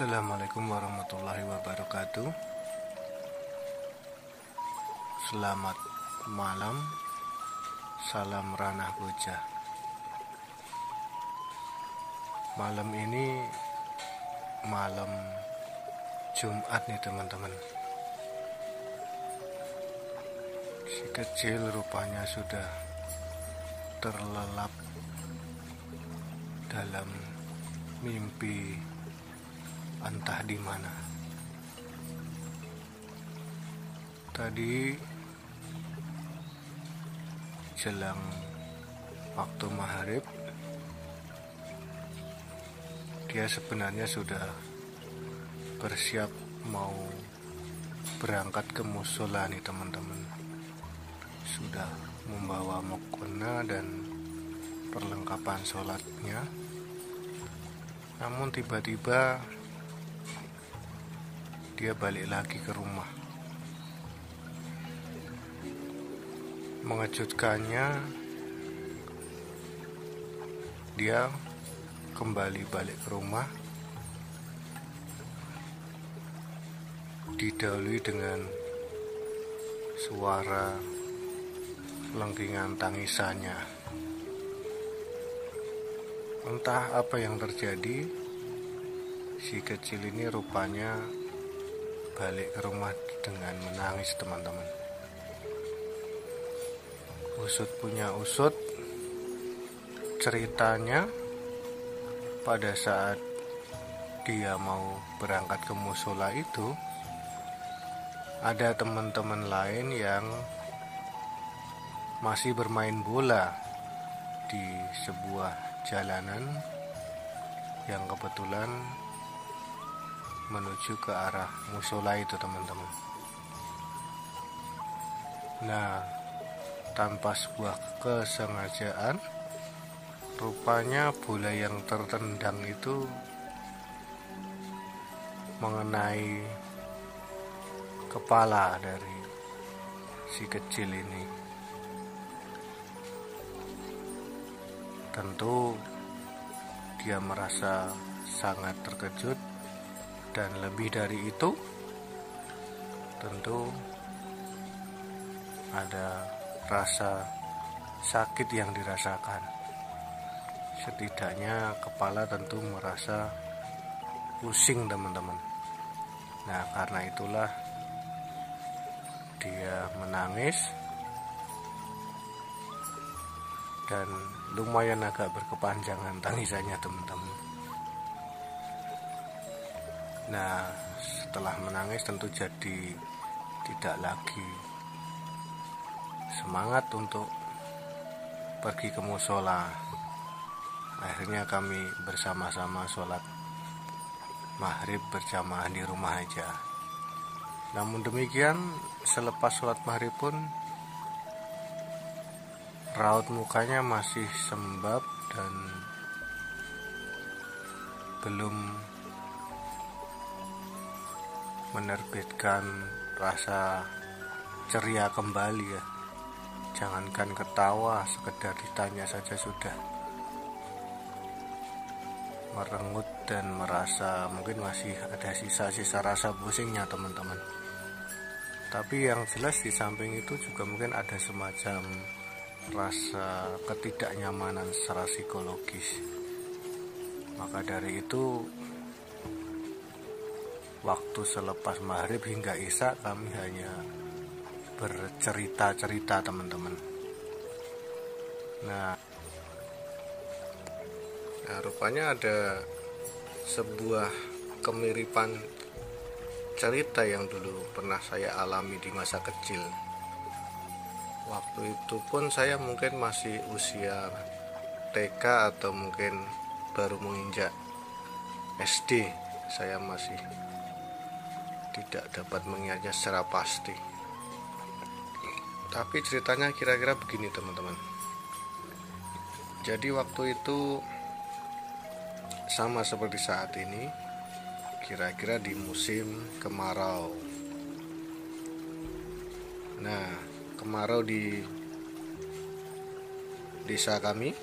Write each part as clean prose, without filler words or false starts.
Assalamualaikum warahmatullahi wabarakatuh. Selamat malam. Salam ranah bocah. Malam ini malam Jumat nih teman-teman. Si kecil rupanya sudah terlelap dalam mimpi entah di mana. Tadi jelang waktu maghrib, dia sebenarnya sudah bersiap mau berangkat ke musola nih teman-teman. Sudah membawa mukena dan perlengkapan sholatnya. Namun tiba-tiba dia balik lagi ke rumah. Mengejutkannya, dia kembali balik ke rumah didahului dengan suara lengkingan tangisannya. Entah apa yang terjadi, si kecil ini rupanya balik ke rumah dengan menangis teman-teman. Usut punya usut, ceritanya pada saat dia mau berangkat ke musola itu, ada teman-teman lain yang masih bermain bola di sebuah jalanan yang kebetulan menuju ke arah musola itu teman-teman. Nah, tanpa sebuah kesengajaan, rupanya bola yang tertendang itu mengenai kepala dari si kecil ini. Tentu dia merasa sangat terkejut, dan lebih dari itu tentu ada rasa sakit yang dirasakan. Setidaknya kepala tentu merasa pusing teman-teman. Nah, karena itulah dia menangis dan lumayan agak berkepanjangan tangisannya teman-teman. Nah, setelah menangis tentu jadi tidak lagi semangat untuk pergi ke musola. Akhirnya kami bersama-sama sholat maghrib berjamaah di rumah aja. Namun demikian, selepas sholat maghrib pun raut mukanya masih sembab dan belum menerbitkan rasa ceria kembali ya. Jangankan ketawa, sekedar ditanya saja sudah merengut dan merasa mungkin masih ada sisa-sisa rasa pusingnya teman-teman. Tapi yang jelas di samping itu juga mungkin ada semacam rasa ketidaknyamanan secara psikologis. Maka dari itu, waktu selepas maghrib hingga isya kami hanya bercerita-cerita teman-teman. Nah, rupanya ada sebuah kemiripan cerita yang dulu pernah saya alami di masa kecil. Waktu itu pun saya mungkin masih usia TK atau mungkin baru menginjak SD. Saya masih tidak dapat mengingatnya secara pasti. Tapi ceritanya kira-kira begini teman-teman. Jadi waktu itu sama seperti saat ini, kira-kira di musim kemarau. Nah, kemarau di desa kami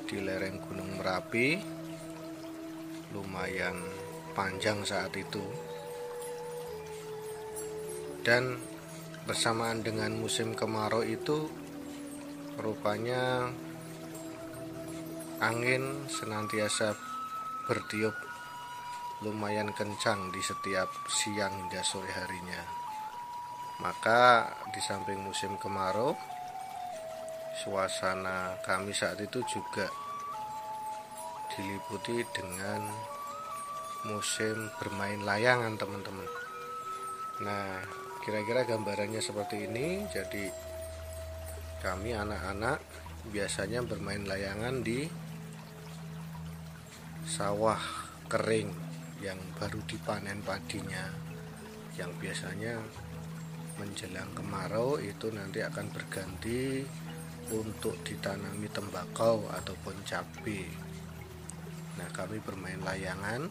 di lereng Gunung Merapi lumayan panjang saat itu. Dan bersamaan dengan musim kemarau itu rupanya angin senantiasa bertiup lumayan kencang di setiap siang hingga sore harinya. Maka di samping musim kemarau, suasana kami saat itu juga diliputi dengan musim bermain layangan, teman-teman. Nah, kira-kira gambarannya seperti ini. Jadi kami anak-anak biasanya bermain layangan di sawah kering yang baru dipanen padinya, yang biasanya menjelang kemarau itu nanti akan berganti untuk ditanami tembakau ataupun cabai. Nah, kami bermain layangan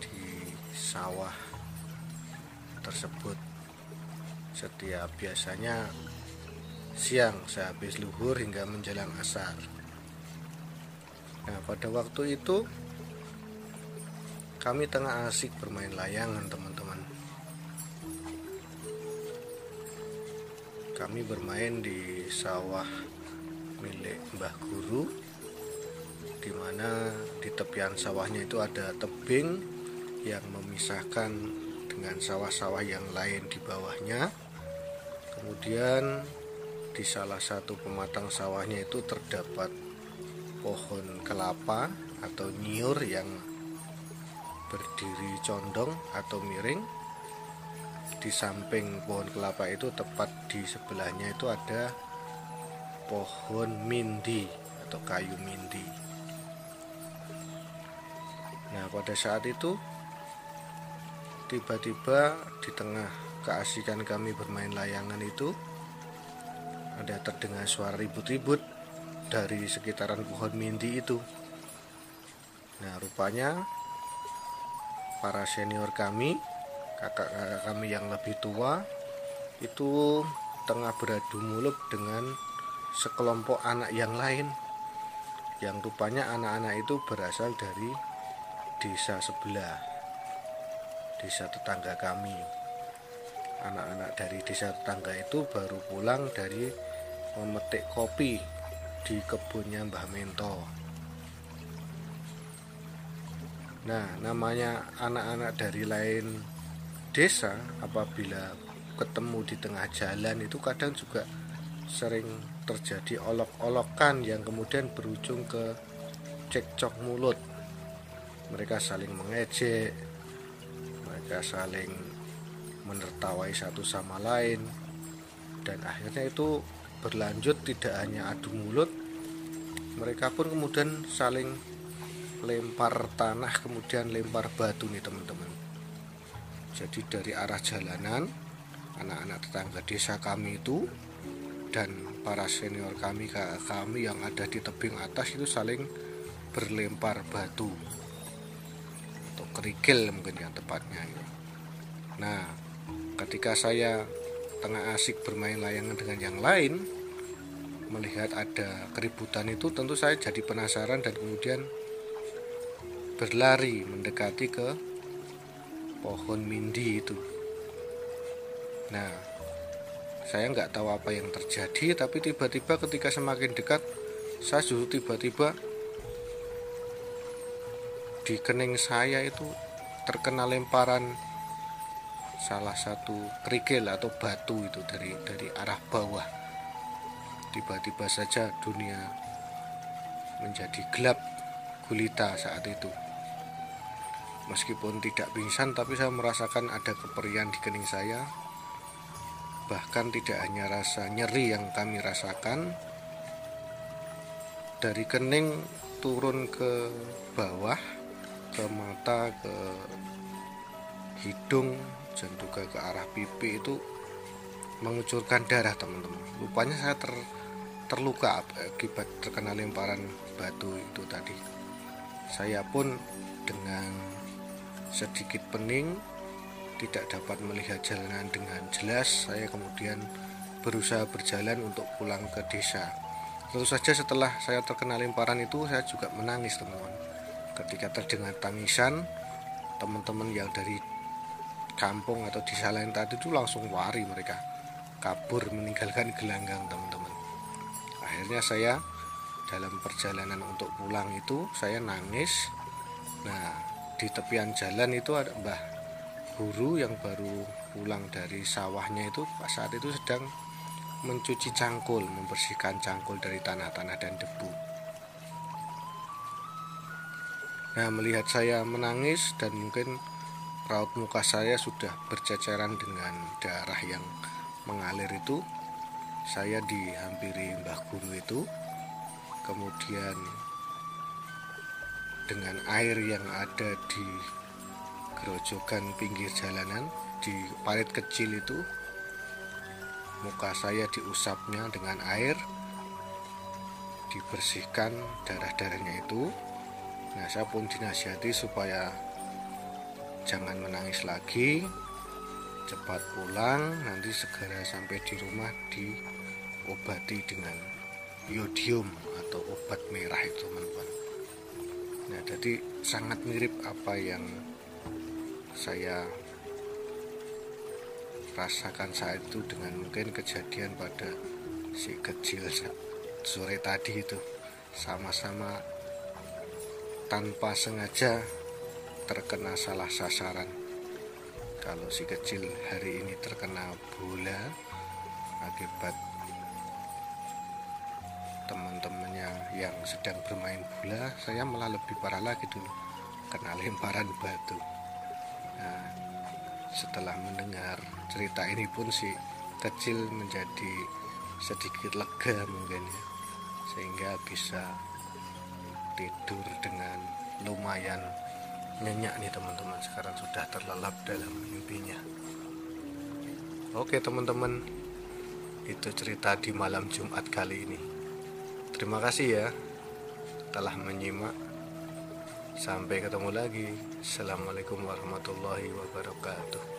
di sawah tersebut setiap biasanya siang sehabis luhur hingga menjelang asar. Nah, pada waktu itu kami tengah asik bermain layangan, teman-teman. Kami bermain di sawah milik Mbah Guru, di mana di tepian sawahnya itu ada tebing yang memisahkan dengan sawah-sawah yang lain di bawahnya. Kemudian di salah satu pematang sawahnya itu terdapat pohon kelapa atau nyiur yang berdiri condong atau miring. Di samping pohon kelapa itu tepat di sebelahnya itu ada pohon mindi atau kayu mindi. Nah, pada saat itu tiba-tiba di tengah keasikan kami bermain layangan itu ada terdengar suara ribut-ribut dari sekitaran pohon mindi itu. Nah, rupanya para senior kami, kakak-kakak kami yang lebih tua itu tengah beradu mulut dengan sekelompok anak yang lain, yang rupanya anak-anak itu berasal dari desa sebelah, desa tetangga kami. Anak-anak dari desa tetangga itu baru pulang dari memetik kopi di kebunnya Mbah Mento. Nah, namanya anak-anak dari lain desa apabila ketemu di tengah jalan itu kadang juga sering terjadi olok-olokan yang kemudian berujung ke cekcok mulut. Mereka saling mengejek, mereka saling menertawai satu sama lain, dan akhirnya itu berlanjut tidak hanya adu mulut, mereka pun kemudian saling lempar tanah, kemudian lempar batu nih, teman-teman. Jadi dari arah jalanan, anak-anak tetangga desa kami itu dan para senior kami, kakak kami yang ada di tebing atas itu saling berlempar batu atau kerikil mungkin yang tepatnya. Nah, ketika saya tengah asik bermain layangan dengan yang lain, melihat ada keributan itu, tentu saya jadi penasaran dan kemudian berlari mendekati ke pohon mindi itu. Nah, saya nggak tahu apa yang terjadi, tapi tiba-tiba ketika semakin dekat, saya justru tiba-tiba di kening saya itu terkena lemparan salah satu kerikil atau batu itu dari arah bawah. Tiba-tiba saja dunia menjadi gelap gulita saat itu. Meskipun tidak pingsan, tapi saya merasakan ada keperian di kening saya. Bahkan tidak hanya rasa nyeri yang kami rasakan, dari kening turun ke bawah, ke mata, ke hidung, dan juga ke arah pipi itu mengucurkan darah, teman-teman. Rupanya saya terluka akibat terkena lemparan batu itu tadi. Saya pun dengan sedikit pening, tidak dapat melihat jalanan dengan jelas. Saya kemudian berusaha berjalan untuk pulang ke desa. Tentu saja setelah saya terkena lemparan itu, saya juga menangis, teman-teman. Ketika terdengar tangisan teman-teman yang dari kampung atau desa lain tadi itu langsung lari, mereka kabur meninggalkan gelanggang teman-teman. Akhirnya saya dalam perjalanan untuk pulang itu saya nangis. Nah, di tepian jalan itu ada Mbah Guru yang baru pulang dari sawahnya itu saat itu sedang mencuci cangkul, membersihkan cangkul dari tanah-tanah dan debu. Nah, melihat saya menangis dan mungkin raut muka saya sudah berceceran dengan darah yang mengalir itu, saya dihampiri Mbah Guru itu, kemudian dengan air yang ada di gerojokan pinggir jalanan, di parit kecil itu, muka saya diusapnya dengan air, dibersihkan darah-darahnya itu. Nah, saya pun dinasihati supaya jangan menangis lagi, cepat pulang, nanti segera sampai di rumah diobati dengan iodium atau obat merah itu teman-teman. Nah, jadi sangat mirip apa yang saya rasakan saat itu dengan mungkin kejadian pada si kecil sore tadi itu. Sama-sama tanpa sengaja terkena salah sasaran. Kalau si kecil hari ini terkena bola akibat teman-temannya yang sedang bermain bola, saya malah lebih parah lagi dulu, kena lemparan batu. Nah, setelah mendengar cerita ini pun si kecil menjadi sedikit lega mungkin ya, sehingga bisa tidur dengan lumayan nyenyak nih teman-teman. Sekarang sudah terlelap dalam mimpinya. Oke teman-teman, itu cerita di malam Jumat kali ini. Terima kasih ya telah menyimak. Sampai ketemu lagi. Assalamualaikum warahmatullahi wabarakatuh.